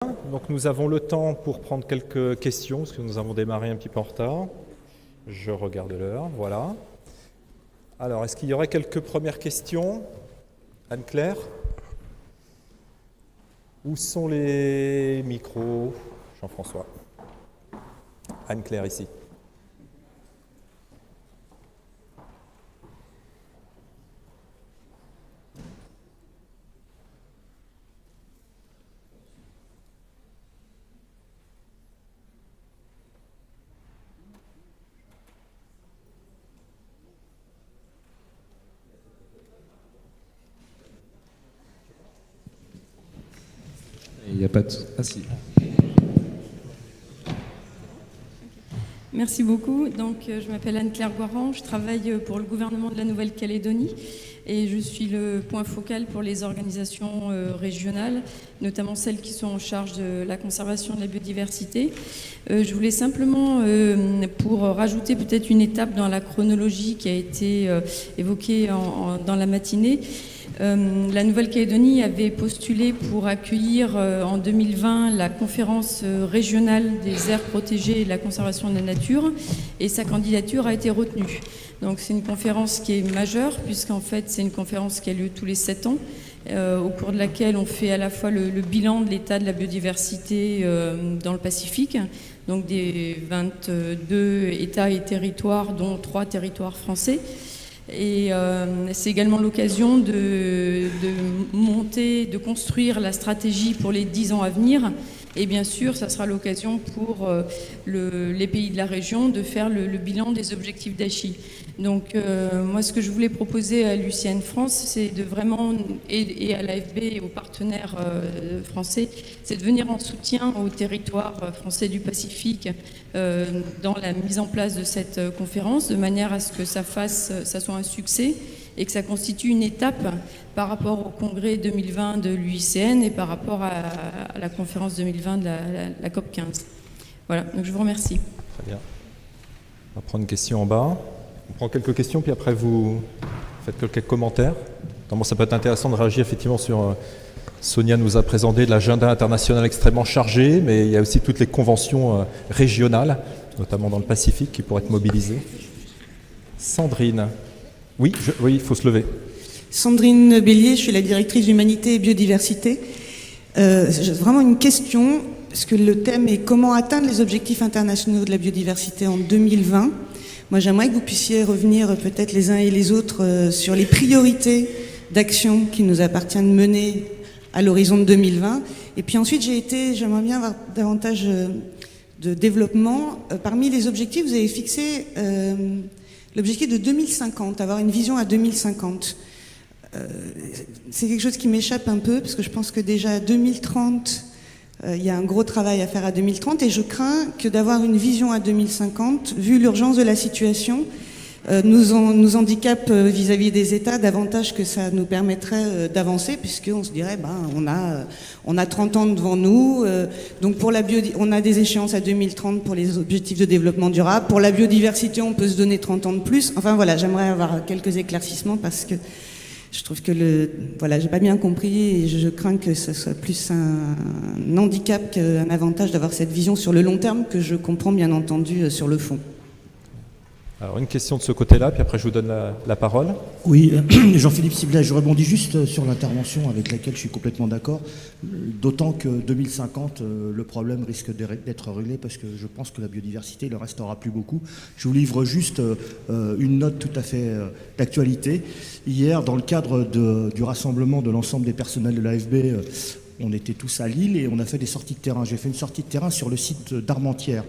Donc nous avons le temps pour prendre quelques questions, parce que nous avons démarré un petit peu en retard. Je regarde l'heure, voilà. Alors, est-ce qu'il y aurait quelques premières questions? Anne-Claire? Où sont les micros? Jean-François. Anne-Claire, ici. Il n'y a pas de... Ah si. Merci beaucoup. Donc, je m'appelle Anne-Claire Guaran, je travaille pour le gouvernement de la Nouvelle-Calédonie et je suis le point focal pour les organisations régionales, notamment celles qui sont en charge de la conservation de la biodiversité. Je voulais simplement, pour rajouter peut-être une étape dans la chronologie qui a été évoquée dans la matinée, la Nouvelle-Calédonie avait postulé pour accueillir en 2020 la conférence régionale des aires protégées et de la conservation de la nature et sa candidature a été retenue. Donc c'est une conférence qui est majeure puisqu'en fait c'est une conférence qui a lieu tous les 7 ans au cours de laquelle on fait à la fois le bilan de l'état de la biodiversité dans le Pacifique, donc des 22 États et territoires dont 3 territoires français. Et c'est également l'occasion de monter, de construire la stratégie pour les 10 ans à venir. Et bien sûr, ça sera l'occasion pour les pays de la région de faire le bilan des objectifs d'Aichi. Donc moi, ce que je voulais proposer à l'UICN France, c'est de vraiment, et à l'AFB et aux partenaires français, c'est de venir en soutien aux territoires français du Pacifique dans la mise en place de cette conférence, de manière à ce que ça soit un succès et que ça constitue une étape par rapport au congrès 2020 de l'UICN et par rapport à la conférence 2020 de la COP 15. Voilà, donc je vous remercie. Très bien. On va prendre une question en bas. On prend quelques questions, puis après vous faites quelques commentaires. Bon, ça peut être intéressant de réagir effectivement sur... Sonia nous a présenté de l'agenda international extrêmement chargé, mais il y a aussi toutes les conventions régionales, notamment dans le Pacifique, qui pourraient être mobilisées. Sandrine. Oui, il faut se lever. Sandrine Bélier, je suis la directrice d'Humanité et Biodiversité. J'ai vraiment une question, parce que le thème est comment atteindre les objectifs internationaux de la biodiversité en 2020. Moi, j'aimerais que vous puissiez revenir peut-être les uns et les autres sur les priorités d'action qu'il nous appartient de mener à l'horizon de 2020. Et puis ensuite, j'aimerais bien avoir davantage de développement. Parmi les objectifs, vous avez fixé l'objectif de 2050, avoir une vision à 2050. C'est quelque chose qui m'échappe un peu, parce que je pense que déjà à 2030, il y a un gros travail à faire à 2030, et je crains que d'avoir une vision à 2050, vu l'urgence de la situation, nous handicape vis-à-vis des États davantage que ça nous permettrait d'avancer, puisqu'on se dirait on a 30 ans devant nous, donc pour on a des échéances à 2030 pour les objectifs de développement durable, pour la biodiversité on peut se donner 30 ans de plus, enfin voilà, j'aimerais avoir quelques éclaircissements parce que je trouve que j'ai pas bien compris et je crains que ce soit plus un handicap qu'un avantage d'avoir cette vision sur le long terme que je comprends bien entendu sur le fond. Alors une question de ce côté-là, puis après je vous donne la parole. Oui, Jean-Philippe Siblet, je rebondis juste sur l'intervention avec laquelle je suis complètement d'accord, d'autant que 2050, le problème risque d'être réglé parce que je pense que la biodiversité, il ne restera plus beaucoup. Je vous livre juste une note tout à fait d'actualité. Hier, dans le cadre du rassemblement de l'ensemble des personnels de l'AFB, on était tous à Lille et on a fait des sorties de terrain. J'ai fait une sortie de terrain sur le site d'Armentières,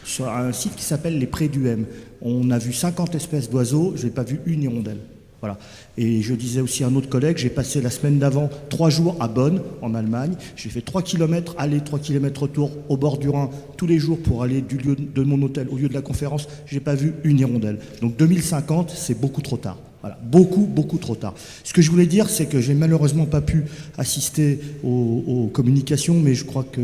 sur un site qui s'appelle les Prés du M. On a vu 50 espèces d'oiseaux, je n'ai pas vu une hirondelle. Voilà. Et je disais aussi à un autre collègue, j'ai passé la semaine d'avant 3 jours à Bonn, en Allemagne. J'ai fait 3 km aller, 3 km retour au bord du Rhin tous les jours pour aller du lieu de mon hôtel au lieu de la conférence. Je n'ai pas vu une hirondelle. Donc 2050, c'est beaucoup trop tard. Voilà, beaucoup trop tard. Ce que je voulais dire, c'est que j'ai malheureusement pas pu assister aux communications, mais je crois que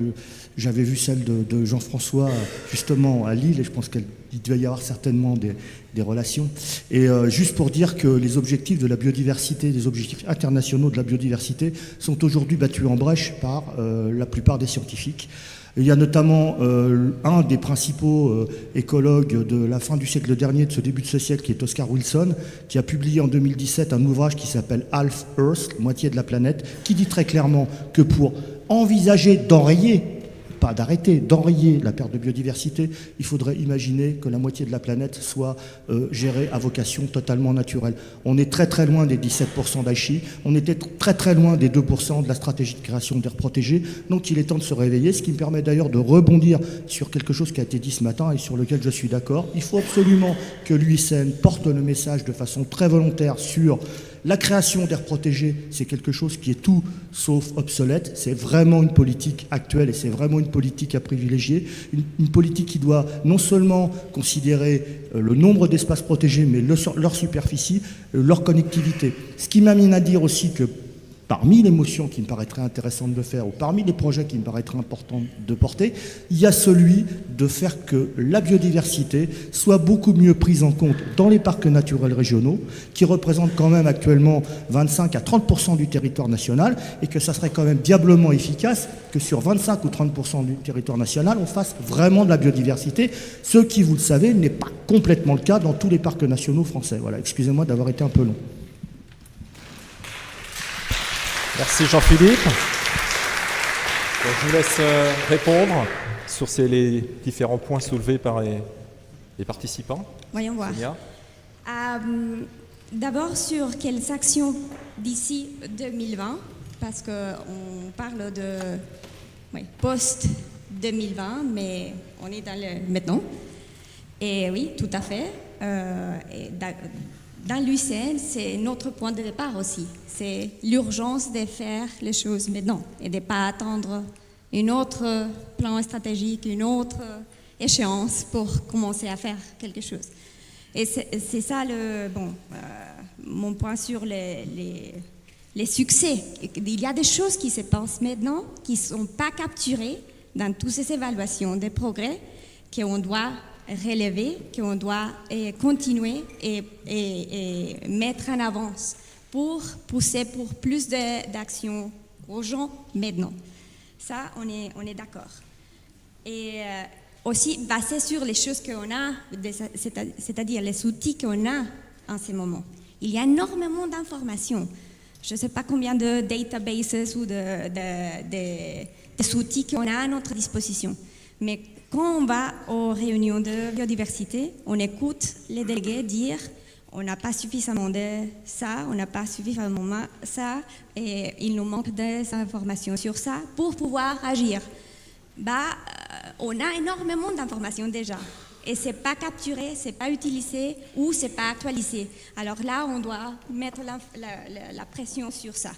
j'avais vu celle de Jean-François justement à Lille, et je pense qu'elle il devait y avoir certainement des relations. Et juste pour dire que les objectifs de la biodiversité, les objectifs internationaux de la biodiversité sont aujourd'hui battus en brèche par la plupart des scientifiques. Il y a notamment un des principaux écologues de la fin du siècle dernier, de ce début de ce siècle, qui est Oscar Wilson, qui a publié en 2017 un ouvrage qui s'appelle Half Earth, moitié de la planète, qui dit très clairement que pour envisager d'enrayer, pas d'arrêter, d'enrayer la perte de biodiversité, il faudrait imaginer que la moitié de la planète soit gérée à vocation totalement naturelle. On est très très loin des 17% d'Aichi, on était très très loin des 2% de la stratégie de création d'aires protégées, donc il est temps de se réveiller, ce qui me permet d'ailleurs de rebondir sur quelque chose qui a été dit ce matin et sur lequel je suis d'accord. Il faut absolument que l'UICN porte le message de façon très volontaire sur la création d'aires protégées, c'est quelque chose qui est tout sauf obsolète. C'est vraiment une politique actuelle et c'est vraiment une politique à privilégier. Une politique qui doit non seulement considérer le nombre d'espaces protégés, mais leur superficie, leur connectivité. Ce qui m'amène à dire aussi que parmi les motions qui me paraîtraient intéressantes de faire, ou parmi les projets qui me paraîtraient importants de porter, il y a celui de faire que la biodiversité soit beaucoup mieux prise en compte dans les parcs naturels régionaux, qui représentent quand même actuellement 25 à 30% du territoire national, et que ça serait quand même diablement efficace que sur 25 ou 30% du territoire national, on fasse vraiment de la biodiversité, ce qui, vous le savez, n'est pas complètement le cas dans tous les parcs nationaux français. Voilà, excusez-moi d'avoir été un peu long. Merci Jean-Philippe. Je vous laisse répondre sur les différents points soulevés par les participants. Voyons voir. D'abord, sur quelles actions d'ici 2020, parce qu'on parle de post-2020, mais on est dans le maintenant. Et oui, tout à fait. Dans l'UICN, c'est notre point de départ aussi. C'est l'urgence de faire les choses maintenant et de ne pas attendre un autre plan stratégique, une autre échéance pour commencer à faire quelque chose. Et c'est ça mon point sur les succès. Il y a des choses qui se passent maintenant qui ne sont pas capturées dans toutes ces évaluations des progrès qu'on doit relever, qu'on doit continuer et mettre en avance pour pousser pour plus d'actions aux gens maintenant. Ça, on est d'accord. Et aussi basé sur les choses qu'on a, c'est-à-dire les outils qu'on a en ce moment. Il y a énormément d'informations. Je ne sais pas combien de databases ou des outils qu'on a à notre disposition. Mais quand on va aux réunions de biodiversité, on écoute les délégués dire on n'a pas suffisamment de ça, on n'a pas suffisamment ça, et il nous manque des informations sur ça pour pouvoir agir. On a énormément d'informations déjà, et c'est pas capturé, c'est pas utilisé ou c'est pas actualisé. Alors là, on doit mettre la pression sur ça.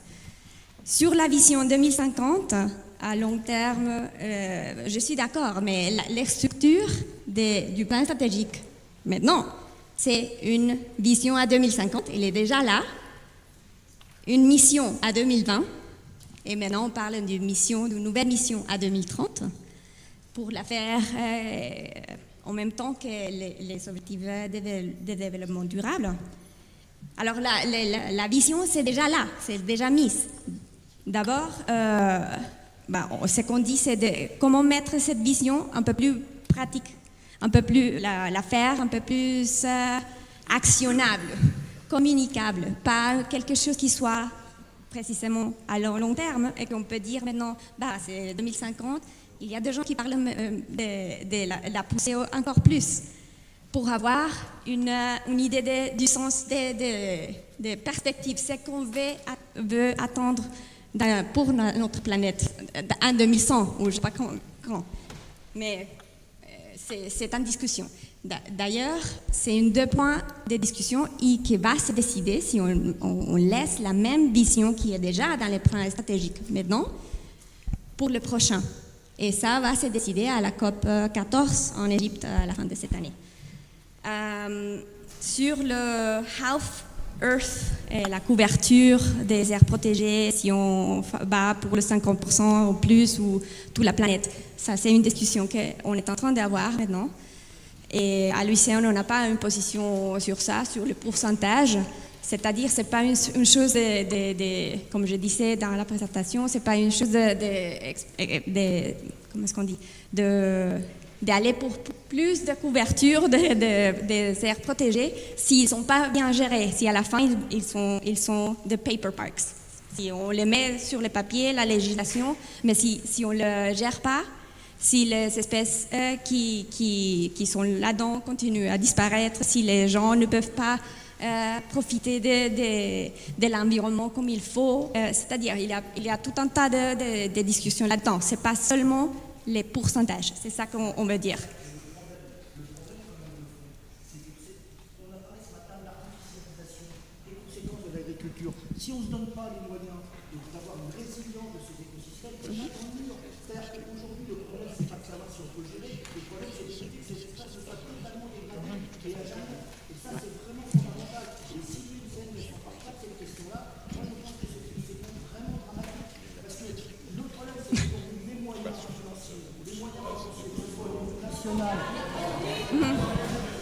Sur la vision 2050, à long terme, je suis d'accord, mais les structures du plan stratégique, maintenant, c'est une vision à 2050, elle est déjà là, une mission à 2020, et maintenant on parle d'une nouvelle mission à 2030, pour la faire en même temps que les objectifs de développement durable. Alors la vision, c'est déjà là, c'est déjà mise. D'abord, ce qu'on dit, c'est comment mettre cette vision un peu plus pratique, un peu plus la faire un peu plus actionnable, communicable, pas quelque chose qui soit précisément à long terme et qu'on peut dire maintenant, c'est 2050, il y a des gens qui parlent de la pousser encore plus pour avoir une idée du sens des perspectives, ce qu'on veut attendre pour notre planète en 2100 ou je ne sais pas quand. Mais c'est en discussion. D'ailleurs, c'est un deux points de discussion qui va se décider si on laisse la même vision qui est déjà dans les plans stratégiques maintenant pour le prochain. Et ça va se décider à la COP 14 en Égypte à la fin de cette année. Sur le Half Earth et la couverture des aires protégées, si on va pour le 50% ou plus ou toute la planète, ça c'est une discussion qu'on est en train d'avoir maintenant. Et à l'UICN, on n'a pas une position sur ça, sur le pourcentage. C'est-à-dire, c'est pas une chose comme je disais dans la présentation, c'est pas une chose comment est-ce qu'on dit, d'aller pour plus de couverture des aires protégées s'ils ne sont pas bien gérés, si à la fin ils sont de paper parks. Si on les met sur le papier, la législation, mais si on ne le gère pas, si les espèces qui sont là-dedans continuent à disparaître, si les gens ne peuvent pas profiter de l'environnement comme il faut, c'est-à-dire il y a tout un tas de discussions là-dedans. C'est pas seulement les pourcentages, c'est ça qu'on veut dire. Si on ne se donne pas les moyens d'avoir une résilience de ces écosystèmes, c'est chaque mur. C'est-à-dire qu'aujourd'hui, le problème, c'est pas de savoir si on peut gérer, le problème, c'est d'éviter que ces espaces se soient totalement dégradés et à jamais. Et ça, c'est vraiment fondamental. Et si l'UICN ne s'empare pas de cette question-là, moi, je pense que c'est vraiment dramatique. Parce que le problème, c'est qu'aujourd'hui, les moyens financiers, que ce soit au niveau national,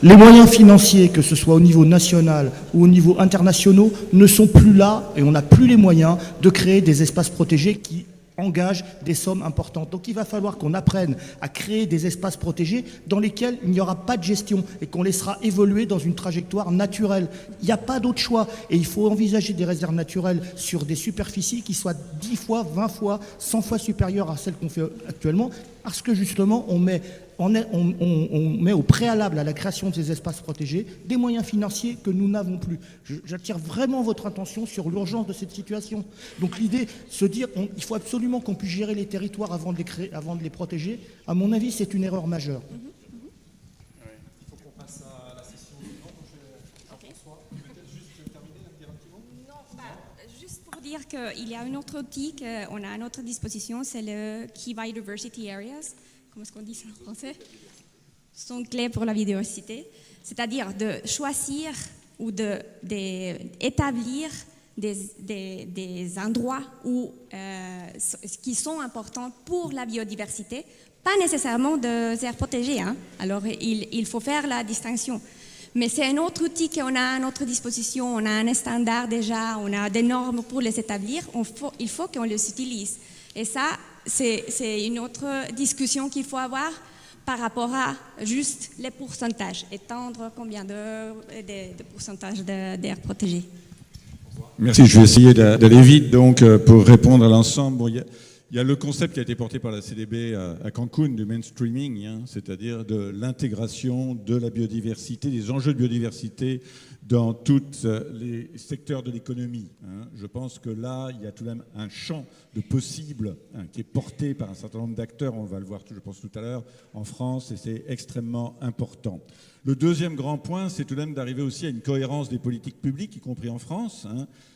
les moyens financiers, que ce soit au niveau national ou au niveau international, ne sont plus là et on n'a plus les moyens de créer des espaces protégés qui engagent des sommes importantes. Donc il va falloir qu'on apprenne à créer des espaces protégés dans lesquels il n'y aura pas de gestion et qu'on laissera évoluer dans une trajectoire naturelle. Il n'y a pas d'autre choix et il faut envisager des réserves naturelles sur des superficies qui soient 10 fois, 20 fois, 100 fois supérieures à celles qu'on fait actuellement parce que justement on met au préalable à la création de ces espaces protégés des moyens financiers que nous n'avons plus. J'attire vraiment votre attention sur l'urgence de cette situation. Donc l'idée, se dire il faut absolument qu'on puisse gérer les territoires avant de les créer, avant de les protéger, à mon avis, c'est une erreur majeure. Il faut qu'on passe à la session suivante. Jean-François, peut-être juste terminer, dire un petit mot ? Non, juste pour dire qu'il y a un autre outil qu'on a à notre disposition, c'est le Key Biodiversity Areas. Comment est-ce qu'on dit ça en français? Sont clés pour la biodiversité, c'est-à-dire de choisir ou d'établir des endroits qui sont importants pour la biodiversité, pas nécessairement des aires protégées. Alors, il faut faire la distinction. Mais c'est un autre outil qu'on a à notre disposition. On a un standard déjà, on a des normes pour les établir. Il faut qu'on les utilise. Et ça, c'est une autre discussion qu'il faut avoir par rapport à juste les pourcentages, étendre combien de pourcentages d'aires protégées. Merci, je vais essayer d'aller vite donc pour répondre à l'ensemble. Bon, il y a le concept qui a été porté par la CDB à Cancun du mainstreaming, c'est-à-dire de l'intégration de la biodiversité, des enjeux de biodiversité dans tous les secteurs de l'économie. Je pense que là, il y a tout de même un champ de possibles qui est porté par un certain nombre d'acteurs, on va le voir, je pense, tout à l'heure, en France, et c'est extrêmement important. Le deuxième grand point, c'est tout de même d'arriver aussi à une cohérence des politiques publiques, y compris en France,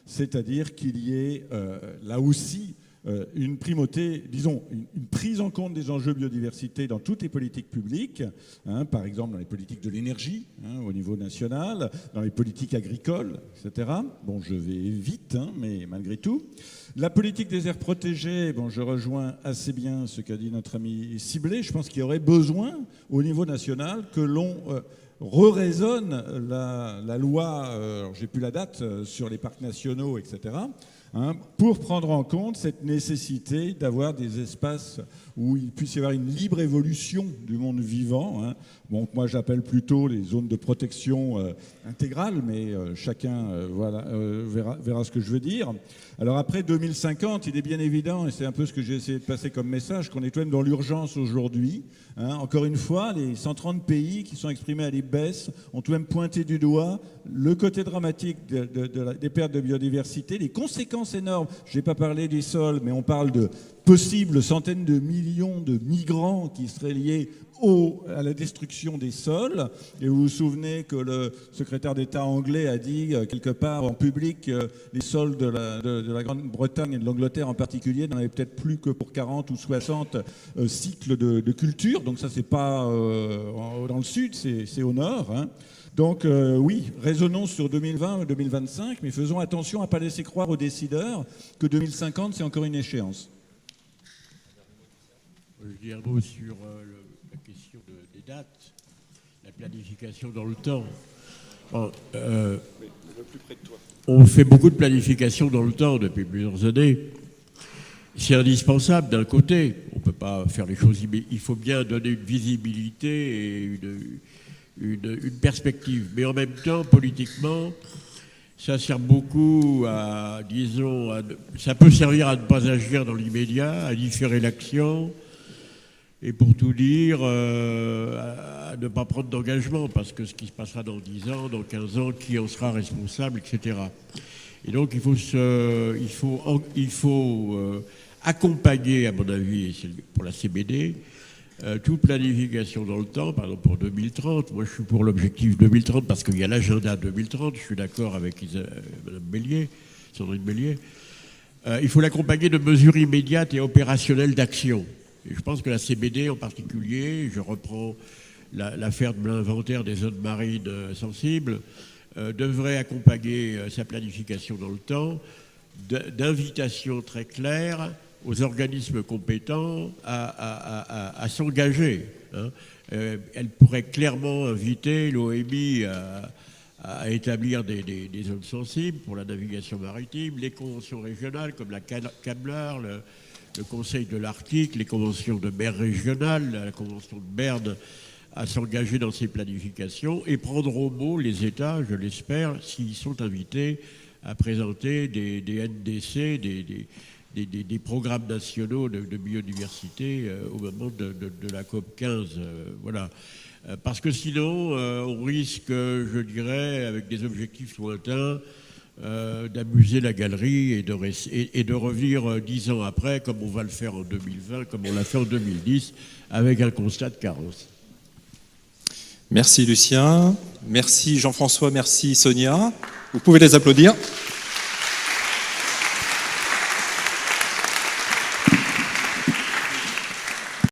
c'est-à-dire qu'il y ait là aussi une primauté, disons, une prise en compte des enjeux biodiversité dans toutes les politiques publiques, par exemple dans les politiques de l'énergie au niveau national, dans les politiques agricoles, etc. Bon, je vais vite, mais malgré tout. La politique des aires protégées, bon, je rejoins assez bien ce qu'a dit notre ami Siblé. Je pense qu'il y aurait besoin, au niveau national, que l'on re-raisonne la loi, j'ai plus la date, sur les parcs nationaux, etc., pour prendre en compte cette nécessité d'avoir des espaces où il puisse y avoir une libre évolution du monde vivant. Bon, moi j'appelle plutôt les zones de protection intégrale, mais chacun verra ce que je veux dire. Alors après 2050, il est bien évident, et c'est un peu ce que j'ai essayé de passer comme message, qu'on est tout de même dans l'urgence aujourd'hui. Encore une fois, les 130 pays qui sont exprimés à l'IPBES ont tout de même pointé du doigt le côté dramatique des pertes de biodiversité, les conséquences énormes. Je n'ai pas parlé des sols, mais on parle de possibles centaines de millions de migrants qui seraient liés à la destruction des sols. Et vous vous souvenez que le secrétaire d'État anglais a dit quelque part en public les sols de la Grande-Bretagne et de l'Angleterre en particulier n'en avaient peut-être plus que pour 40 ou 60 cycles de culture. Donc ça, c'est pas dans le sud, c'est au nord. Donc oui, raisonnons sur 2020 ou 2025, mais faisons attention à ne pas laisser croire aux décideurs que 2050, c'est encore une échéance. Je dis un mot sur la question des dates. La planification dans le temps. Bon, on fait beaucoup de planification dans le temps depuis plusieurs années. C'est indispensable d'un côté. On ne peut pas faire les choses, mais il faut bien donner une visibilité et une perspective. Mais en même temps, politiquement, ça sert beaucoup à, disons, ça peut servir à ne pas agir dans l'immédiat, à différer l'action, et pour tout dire, à ne pas prendre d'engagement, parce que ce qui se passera dans 10 ans, dans 15 ans, qui en sera responsable, etc. Et donc il faut accompagner, à mon avis, et c'est pour la CBD, toute planification dans le temps, par exemple pour 2030. Moi, je suis pour l'objectif 2030 parce qu'il y a l'agenda 2030. Je suis d'accord avec Madame Bélier, Sandrine Bélier. Il faut l'accompagner de mesures immédiates et opérationnelles d'action. Et je pense que la CBD en particulier, je reprends l'affaire de l'inventaire des zones marines sensibles, devrait accompagner sa planification dans le temps d'invitations très claires aux organismes compétents à s'engager. Elle pourrait clairement inviter l'OMI à établir des zones sensibles pour la navigation maritime, les conventions régionales comme la CAMLAR, le Conseil de l'Arctique, les conventions de mer régionales, la convention de Berne, à s'engager dans ces planifications et prendre au mot les États, je l'espère, s'ils sont invités à présenter des NDC, des programmes nationaux de biodiversité au moment de la COP 15. Voilà. Parce que sinon, on risque, je dirais, avec des objectifs lointains, d'amuser la galerie et de revenir 10 ans après, comme on va le faire en 2020, comme on l'a fait en 2010, avec un constat de carence. Merci Lucien, merci Jean-François, merci Sonia. Vous pouvez les applaudir.